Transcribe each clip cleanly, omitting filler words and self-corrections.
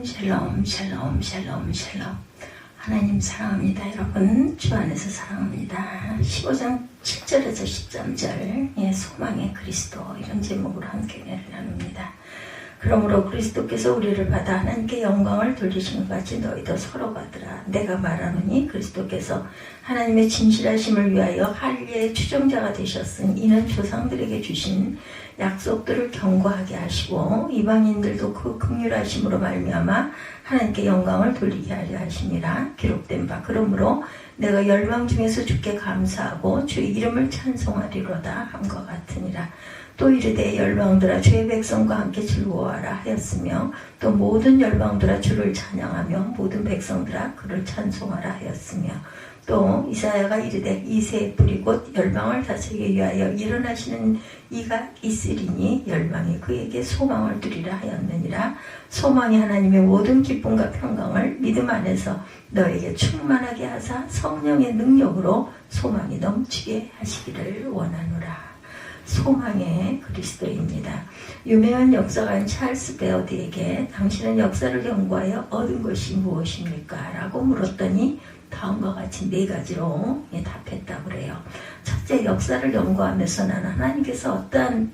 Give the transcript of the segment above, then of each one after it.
샬롬 샬롬 샬롬 샬롬. 하나님 사랑합니다. 여러분 주 안에서 사랑합니다. 15장 7절에서 13절 소망의 그리스도 이런 제목으로 함께 은혜를 나눕니다. 그러므로 그리스도께서 우리를 받아 하나님께 영광을 돌리신 것 같이 너희도 서로 받으라. 내가 말하노니 그리스도께서 하나님의 진실하심을 위하여 할례의 추종자가 되셨으니 이는 조상들에게 주신 약속들을 견고하게 하시고 이방인들도 그 긍휼하심으로 말미암아 하나님께 영광을 돌리게 하려 하심이라. 기록된 바 그러므로 내가 열방 중에서 주께 감사하고 주의 이름을 찬송하리로다 함과 같으니라. 또 이르되 열방들아 주의 백성과 함께 즐거워하라 하였으며 또 모든 열방들아 주를 찬양하며 모든 백성들아 그를 찬송하라 하였으며 또 이사야가 이르되 이새의 뿌리 곧 열방을 다스리기 위하여 일어나시는 이가 있으리니 열방이 그에게 소망을 두리라 하였느니라. 소망이 하나님의 모든 기쁨과 평강을 믿음 안에서 너에게 충만하게 하사 성령의 능력으로 소망이 넘치게 하시기를 원하노라. 소망의 그리스도입니다. 유명한 역사가인 찰스 베어드에게 당신은 역사를 연구하여 얻은 것이 무엇입니까? 라고 물었더니 다음과 같이 4가지로 답했다고 그래요. 첫째, 역사를 연구하면서 나는 하나님께서 어떠한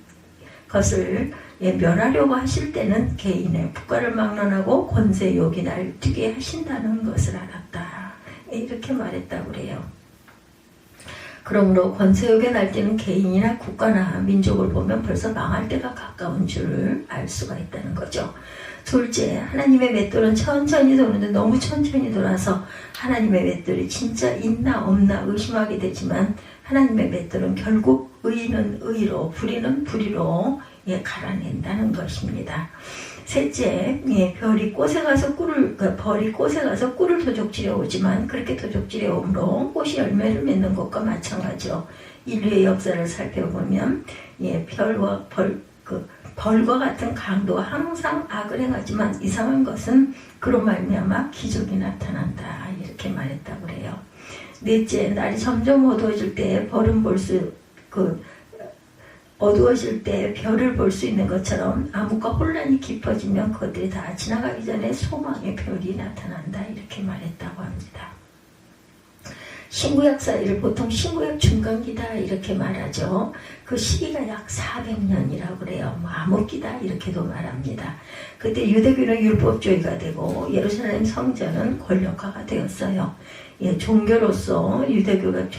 것을 멸하려고 하실 때는 개인의 국가를 막론하고 권세욕이 날뛰게 하신다는 것을 알았다. 이렇게 말했다고 그래요. 그러므로 권세욕에 날뛰는 개인이나 국가나 민족을 보면 벌써 망할 때가 가까운 줄을 알 수가 있다는 거죠. 둘째, 하나님의 맷돌은 천천히 도는데 너무 천천히 돌아서 하나님의 맷돌이 진짜 있나 없나 의심하게 되지만 하나님의 맷돌은 결국 의는 의로 불의는 불의로 갈아낸다는 것입니다. 셋째, 벌이 꽃에 가서 꿀을 도적질해 오지만 그렇게 도적질해 오므로 꽃이 열매를 맺는 것과 마찬가지로 인류의 역사를 살펴보면 벌과 같은 강도가 항상 악을 행하지만 이상한 것은 그로 말미암아 기적이 나타난다. 이렇게 말했다고 그래요. 넷째, 날이 점점 어두워질 때 어두워질 때 별을 볼 수 있는 것처럼 암흑과 혼란이 깊어지면 그것들이 다 지나가기 전에 소망의 별이 나타난다. 이렇게 말했다고 합니다. 신구약 사이를 보통 신구약 중간기다 이렇게 말하죠. 그 시기가 약 400년이라고 그래요. 암흑기다 이렇게도 말합니다. 그때 유대교는 율법주의가 되고 예루살렘 성전은 권력화가 되었어요. 종교로서 유대교가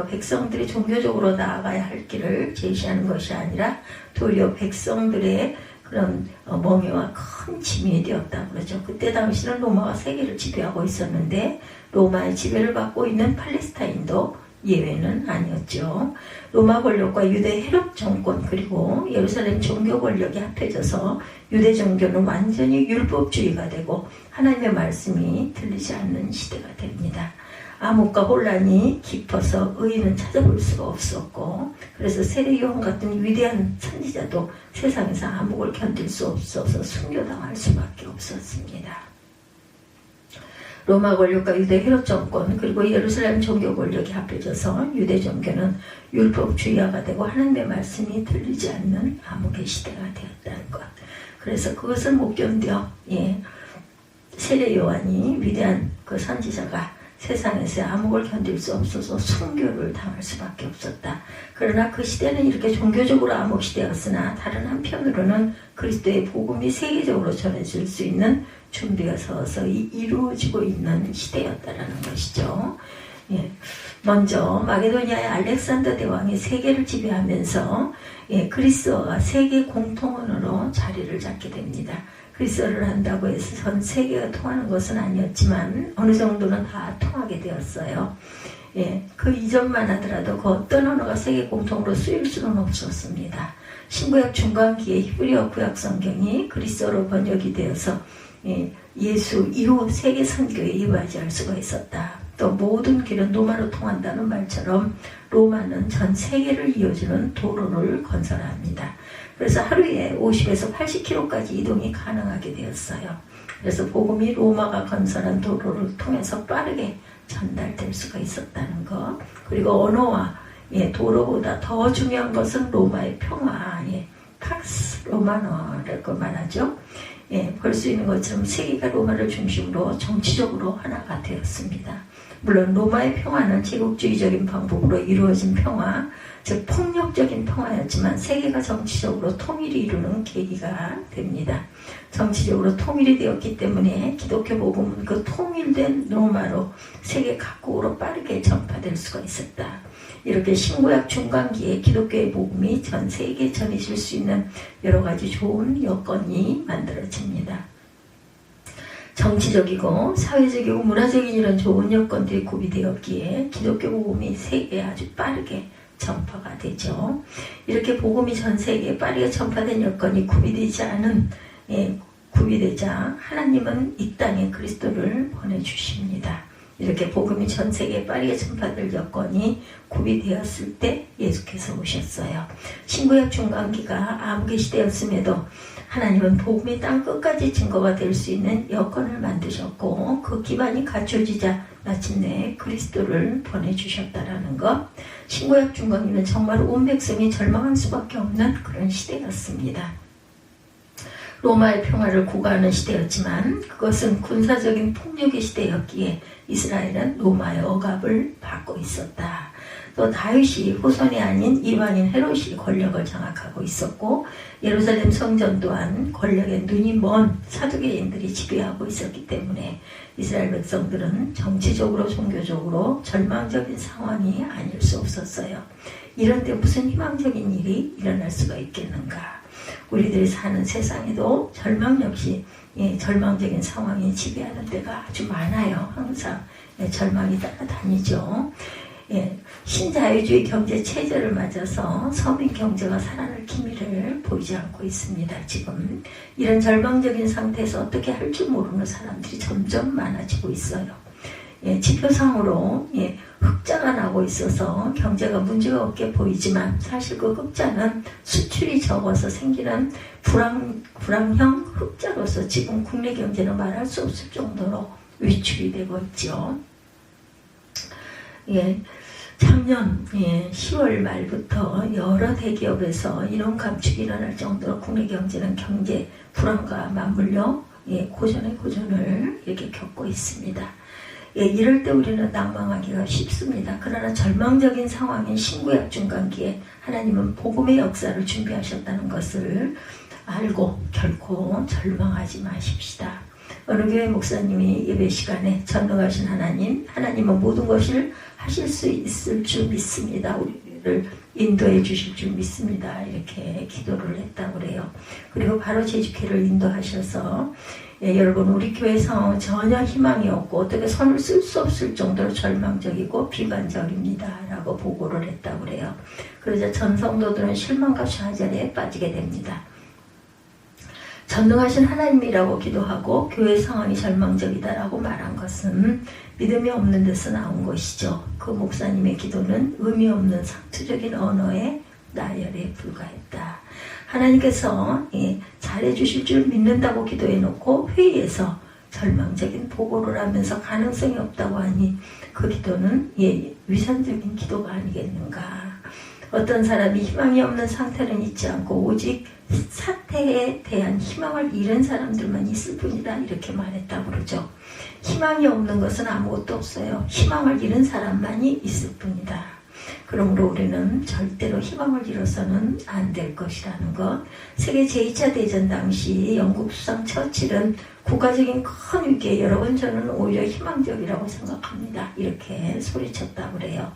백성들이 종교적으로 나아가야 할 길을 제시하는 것이 아니라 도리어 백성들의 그런 멍에와 큰 짐이 되었다고 그러죠. 그때 당시는 로마가 세계를 지배하고 있었는데 로마의 지배를 받고 있는 팔레스타인도 예외는 아니었죠. 로마 권력과 유대 헤롯 정권 그리고 예루살렘 종교 권력이 합해져서 유대 종교는 완전히 율법주의가 되고 하나님의 말씀이 들리지 않는 시대가 됩니다. 암흑과 혼란이 깊어서 의인은 찾아볼 수가 없었고 그래서 세례요한 같은 위대한 선지자도 세상에서 암흑을 견딜 수 없어서 순교당할 수밖에 없었습니다. 로마 권력과 유대 헤롯 정권 그리고 예루살렘 종교 권력이 합해져서 유대 종교는 율법주의화가 되고 하나님의 말씀이 들리지 않는 암흑의 시대가 되었다는 것. 그래서 그것을 못 견뎌 세례요한이 위대한 그 선지자가 세상에서 암흑을 견딜 수 없어서 순교를 당할 수밖에 없었다. 그러나 그 시대는 이렇게 종교적으로 암흑 시대였으나 다른 한편으로는 그리스도의 복음이 세계적으로 전해질 수 있는 준비가 서서 이루어지고 있는 시대였다라는 것이죠. 먼저 마게도니아의 알렉산더 대왕이 세계를 지배하면서 그리스어가 세계 공통언어로 자리를 잡게 됩니다. 그리스어를 한다고 해서 전 세계가 통하는 것은 아니었지만 어느 정도는 다 통하게 되었어요. 그 이전만 하더라도 그 어떤 언어가 세계 공통으로 쓰일 수는 없었습니다. 신구약 중간기에 히브리어 구약 성경이 그리스어로 번역이 되어서 예수 이후 세계 선교에 이바지할 수가 있었다. 또 모든 길은 로마로 통한다는 말처럼 로마는 전 세계를 이어주는 도로를 건설합니다. 그래서 하루에 50에서 80km까지 이동이 가능하게 되었어요. 그래서 복음이 로마가 건설한 도로를 통해서 빠르게 전달될 수가 있었다는 것. 그리고 언어와 도로보다 더 중요한 것은 로마의 평화, 팍스 로마노라고 말하죠. 볼 수 있는 것처럼 세계가 로마를 중심으로 정치적으로 하나가 되었습니다. 물론 로마의 평화는 제국주의적인 방법으로 이루어진 평화, 즉 폭력적인 평화였지만 세계가 정치적으로 통일이 이루는 계기가 됩니다. 정치적으로 통일이 되었기 때문에 기독교 복음은 그 통일된 로마로 세계 각국으로 빠르게 전파될 수가 있었다. 이렇게 신구약 중간기에 기독교의 복음이 전 세계에 전해질 수 있는 여러 가지 좋은 여건이 만들어집니다. 정치적이고 사회적이고 문화적인 이런 좋은 여건들이 구비되었기에 기독교 복음이 세계에 아주 빠르게 전파가 되죠. 이렇게 복음이 전 세계에 빠르게 전파된 여건이 구비되자 하나님은 이 땅에 그리스도를 보내주십니다. 이렇게 복음이 전 세계에 빠르게 전파될 여건이 구비되었을 때 예수께서 오셨어요. 신구약 중간기가 암흑의 시대였음에도 하나님은 복음이 땅 끝까지 증거가 될 수 있는 여건을 만드셨고 그 기반이 갖춰지자 마침내 그리스도를 보내주셨다라는 것. 신구약 중간기는 정말 온 백성이 절망할 수밖에 없는 그런 시대였습니다. 로마의 평화를 구가하는 시대였지만 그것은 군사적인 폭력의 시대였기에 이스라엘은 로마의 억압을 받고 있었다. 또 다윗이 후손이 아닌 이방인 헤롯이 권력을 장악하고 있었고 예루살렘 성전 또한 권력에 눈이 먼 사두개인들이 지배하고 있었기 때문에 이스라엘 백성들은 정치적으로 종교적으로 절망적인 상황이 아닐 수 없었어요. 이런데 무슨 희망적인 일이 일어날 수가 있겠는가. 우리들이 사는 세상에도 절망 역시 절망적인 상황이 지배하는 때가 아주 많아요. 항상 절망이 따라다니죠. 신자유주의 경제 체제를 맞아서 서민 경제가 살아날 기미를 보이지 않고 있습니다. 지금 이런 절망적인 상태에서 어떻게 할 줄 모르는 사람들이 점점 많아지고 있어요. 지표상으로 흑자가 나고 있어서 경제가 문제가 없게 보이지만 사실 그 흑자는 수출이 적어서 생기는 불황형 흑자로서 지금 국내 경제는 말할 수 없을 정도로 위축이 되고 있죠. 작년 10월 말부터 여러 대기업에서 인원 감축이 일어날 정도로 국내 경제는 경제 불안과 맞물려 고전의 고전을 이렇게 겪고 있습니다. 이럴 때 우리는 낭망하기가 쉽습니다. 그러나 절망적인 상황인 신구약 중간기에 하나님은 복음의 역사를 준비하셨다는 것을 알고 결코 절망하지 마십시다. 어느 교회 목사님이 예배 시간에 전능하신 하나님은 모든 것을 하실 수 있을 줄 믿습니다. 우리를 인도해 주실 줄 믿습니다. 이렇게 기도를 했다고 그래요. 그리고 바로 제주교회를 인도하셔서 여러분 우리 교회 상황은 전혀 희망이 없고 어떻게 손을 쓸 수 없을 정도로 절망적이고 비관적입니다. 라고 보고를 했다고 그래요. 그러자 전 성도들은 실망과 좌절에 빠지게 됩니다. 전능하신 하나님이라고 기도하고 교회 상황이 절망적이다라고 말한 것은 믿음이 없는 데서 나온 것이죠. 그 목사님의 기도는 의미 없는 상투적인 언어의 나열에 불과했다. 하나님께서 잘해주실 줄 믿는다고 기도해놓고 회의에서 절망적인 보고를 하면서 가능성이 없다고 하니 그 기도는 위선적인 기도가 아니겠는가. 어떤 사람이 희망이 없는 상태는 있지 않고 오직 사태에 대한 희망을 잃은 사람들만 있을 뿐이다 이렇게 말했다고 그러죠. 희망이 없는 것은 아무것도 없어요. 희망을 잃은 사람만이 있을 뿐이다. 그러므로 우리는 절대로 희망을 잃어서는 안 될 것이라는 것. 세계 제2차 대전 당시 영국 수상 처칠은 국가적인 큰 위기에 여러분 저는 오히려 희망적이라고 생각합니다. 이렇게 소리쳤다고 그래요.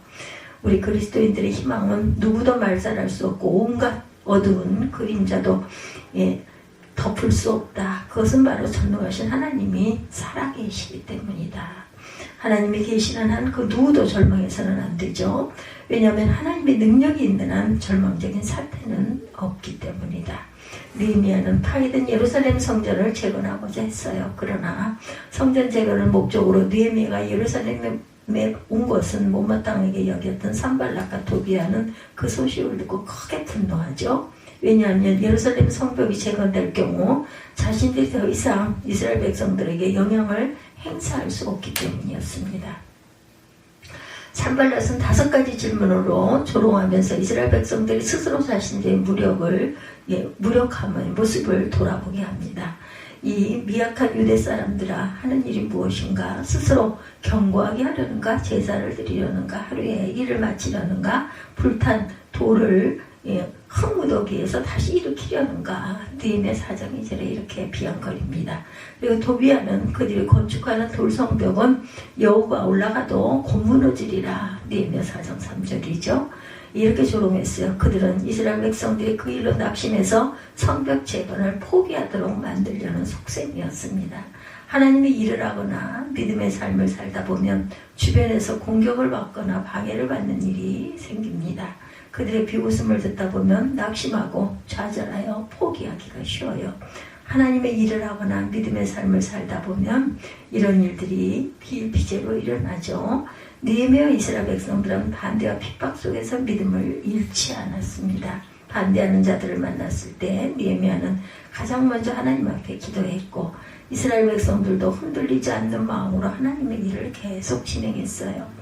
우리 그리스도인들의 희망은 누구도 말살할 수 없고 온갖 어두운 그림자도 덮을 수 없다. 그것은 바로 전능하신 하나님이 살아계시기 때문이다. 하나님이 계시는 한 그 누구도 절망해서는 안 되죠. 왜냐하면 하나님의 능력이 있는 한 절망적인 사태는 없기 때문이다. 느헤미야는 파괴된 예루살렘 성전을 재건하고자 했어요. 그러나 성전 재건을 목적으로 느헤미야가 예루살렘에 온 것은 못마땅하게 여겼던 산발락과 도비아는 그 소식을 듣고 크게 분노하죠. 왜냐하면 예루살렘 성벽이 재건될 경우 자신들이 더 이상 이스라엘 백성들에게 영향을 행사할 수 없기 때문이었습니다. 산발락은 5가지 질문으로 조롱하면서 이스라엘 백성들이 스스로 자신들의 무력함의 모습을 돌아보게 합니다. 이 미약한 유대 사람들아 하는 일이 무엇인가? 스스로 견고하게 하려는가? 제사를 드리려는가? 하루에 일을 마치려는가? 불탄 돌을 흙무더기에서 다시 일으키려는가? 느헤미야 4장 2절에 이렇게 비아거립니다. 그리고 도비아는 그들이 건축하는 돌성벽은 여호와 올라가도 곧 무너지리라. 느헤미야 4장 3절이죠. 이렇게 조롱했어요. 그들은 이스라엘 백성들이 그 일로 낙심해서 성벽 재건을 포기하도록 만들려는 속셈이었습니다. 하나님의 일을 하거나 믿음의 삶을 살다 보면 주변에서 공격을 받거나 방해를 받는 일이 생깁니다. 그들의 비웃음을 듣다 보면 낙심하고 좌절하여 포기하기가 쉬워요. 하나님의 일을 하거나 믿음의 삶을 살다 보면 이런 일들이 비일비재로 일어나죠. 느헤미야와 이스라엘 백성들은 반대와 핍박 속에서 믿음을 잃지 않았습니다. 반대하는 자들을 만났을 때 느헤미야는 가장 먼저 하나님 앞에 기도했고 이스라엘 백성들도 흔들리지 않는 마음으로 하나님의 일을 계속 진행했어요.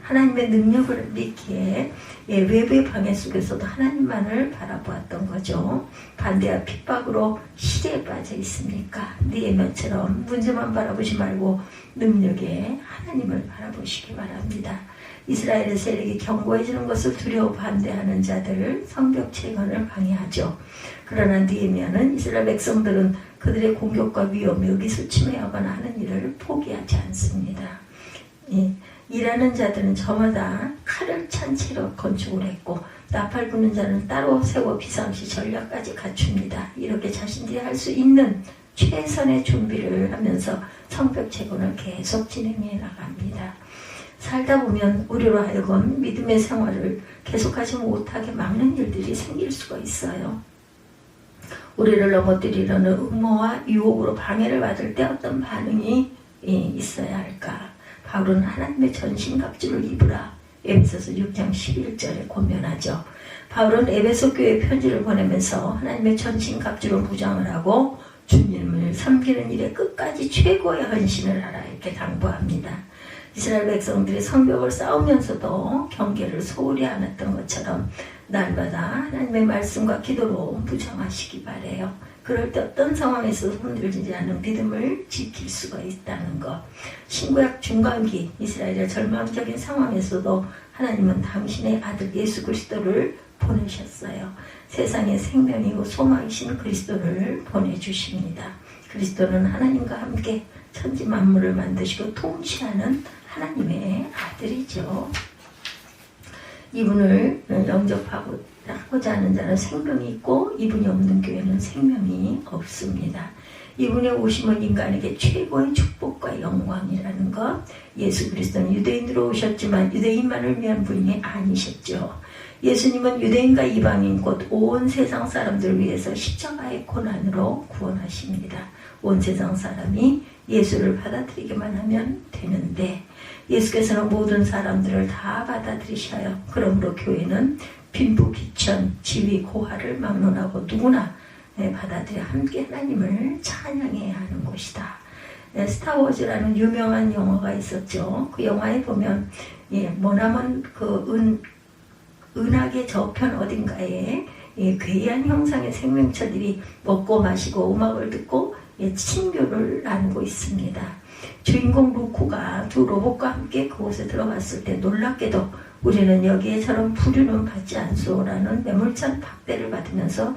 하나님의 능력을 믿기에 외부의 방해 속에서도 하나님만을 바라보았던 거죠. 반대와 핍박으로 시대에 빠져 있습니까? 느헤미야처럼 문제만 바라보지 말고 능력에 하나님을 바라보시기 바랍니다. 이스라엘의 세력이 견고해지는 것을 두려워 반대하는 자들을 성벽 재건을 방해하죠. 그러나 느헤미야는 이스라엘 백성들은 그들의 공격과 위험에 의기소침해하거나 하는 일을 포기하지 않습니다. 일하는 자들은 저마다 칼을 찬 채로 건축을 했고 나팔 부는 자는 따로 세워 비상시 전략까지 갖춥니다. 이렇게 자신들이 할 수 있는 최선의 준비를 하면서 성벽 재건을 계속 진행해 나갑니다. 살다 보면 우리로 하여금 믿음의 생활을 계속하지 못하게 막는 일들이 생길 수가 있어요. 우리를 넘어뜨리려는 음모와 유혹으로 방해를 받을 때 어떤 반응이 있어야 할까? 바울은 하나님의 전신갑주를 입으라. 에베소서 6장 11절에 권면하죠. 바울은 에베소 교회에 편지를 보내면서 하나님의 전신갑주로 무장을 하고 주님을 섬기는 일에 끝까지 최고의 헌신을 하라 이렇게 당부합니다. 이스라엘 백성들이 성벽을 쌓으면서도 경계를 소홀히 안 했던 것처럼 날마다 하나님의 말씀과 기도로 무장하시기 바래요. 그럴 때 어떤 상황에서 흔들리지 않은 믿음을 지킬 수가 있다는 것. 신구약 중간기 이스라엘의 절망적인 상황에서도 하나님은 당신의 아들 예수 그리스도를 보내셨어요. 세상의 생명이고 소망이신 그리스도를 보내주십니다. 그리스도는 하나님과 함께 천지 만물을 만드시고 통치하는 하나님의 아들이죠. 이분을 영접하고자 하는 자는 생명이 있고 이분이 없는 교회는 생명이 없습니다. 이분의 오심은 인간에게 최고의 축복과 영광이라는 것. 예수 그리스도는 유대인으로 오셨지만 유대인만을 위한 분이 아니셨죠. 예수님은 유대인과 이방인 곧 온 세상 사람들을 위해서 십자가의 고난으로 구원하십니다. 온 세상 사람이 예수를 받아들이기만 하면 되는데 예수께서는 모든 사람들을 다 받아들이셔요. 그러므로 교회는 빈부, 비천, 지위, 고하를 막론하고 누구나 받아들여 함께 하나님을 찬양해야 하는 곳이다. 스타워즈라는 유명한 영화가 있었죠. 그 영화에 보면 머나먼 그 은하계 저편 어딘가에 괴이한 형상의 생명체들이 먹고 마시고 음악을 듣고 친교를 나누고 있습니다. 주인공 루코가 두 로봇과 함께 그곳에 들어갔을 때 놀랍게도 우리는 여기에 저런 부류는 받지 않소라는 매몰찬 박대를 받으면서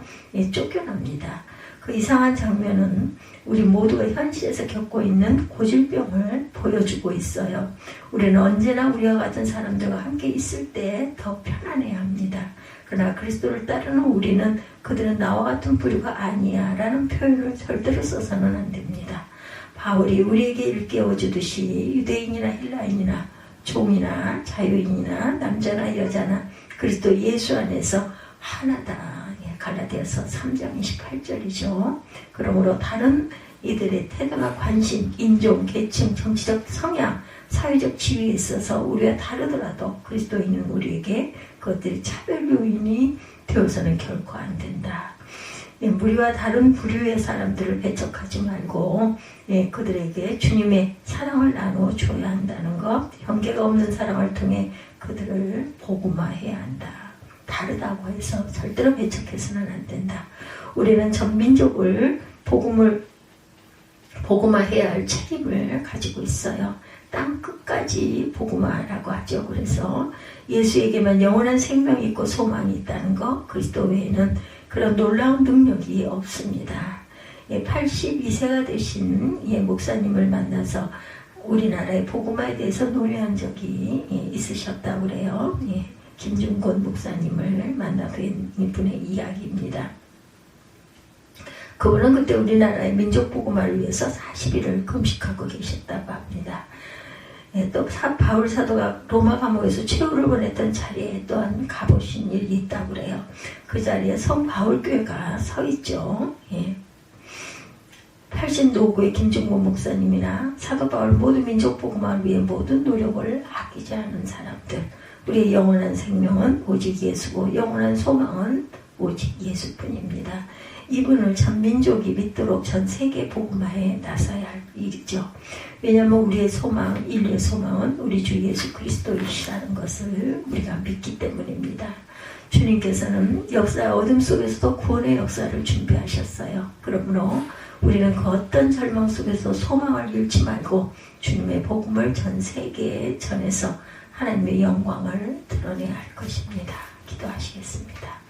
쫓겨납니다. 그 이상한 장면은 우리 모두가 현실에서 겪고 있는 고질병을 보여주고 있어요. 우리는 언제나 우리와 같은 사람들과 함께 있을 때 더 편안해야 합니다. 그러나 그리스도를 따르는 우리는 그들은 나와 같은 부류가 아니야 라는 표현을 절대로 써서는 안 됩니다. 바울이 우리에게 일깨워주듯이 유대인이나 헬라인이나 종이나 자유인이나 남자나 여자나 그리스도 예수 안에서 하나다. 갈라디아서 3장 28절이죠. 그러므로 다른 이들의 태도나 관심, 인종, 계층, 정치적 성향, 사회적 지위에 있어서 우리와 다르더라도 그리스도인은 우리에게 그것들이 차별 요인이 되어서는 결코 안 된다. 우리와 다른 부류의 사람들을 배척하지 말고 그들에게 주님의 사랑을 나눠줘야 한다는 것, 경계가 없는 사랑을 통해 그들을 복음화해야 한다. 다르다고 해서 절대로 배척해서는 안 된다. 우리는 전 민족을 복음을 복음화해야 할 책임을 가지고 있어요. 땅 끝까지 복음화라고 하죠. 그래서 예수에게만 영원한 생명이 있고 소망이 있다는 것, 그리스도 외에는 그런 놀라운 능력이 없습니다. 82세가 되신 목사님을 만나서 우리나라의 복음화에 대해서 논의한 적이 있으셨다고 그래요. 김중곤 목사님을 만나 뵌 분의 이야기입니다. 그분은 그때 우리나라의 민족 복음화를 위해서 40일을 금식하고 계셨다고 합니다. 또 바울 사도가 로마 감옥에서 최후를 보냈던 자리에 또한 가보신 일이 있다고 그래요. 그 자리에 성 바울교회가 서 있죠. 80노구의 김중곤 목사님이나 사도 바울 모두 민족 복음화를 위해 모든 노력을 아끼지 않은 사람들. 우리의 영원한 생명은 오직 예수고 영원한 소망은 오직 예수뿐입니다. 이분을 참 민족이 믿도록 전 세계 복음화에 나서야 할 일이죠. 왜냐하면 우리의 소망, 인류의 소망은 우리 주 예수 그리스도이시라는 것을 우리가 믿기 때문입니다. 주님께서는 역사 어둠 속에서도 구원의 역사를 준비하셨어요. 그러므로 우리는 그 어떤 절망 속에서 소망을 잃지 말고 주님의 복음을 전 세계에 전해서 하나님의 영광을 드러내야 할 것입니다. 기도하시겠습니다.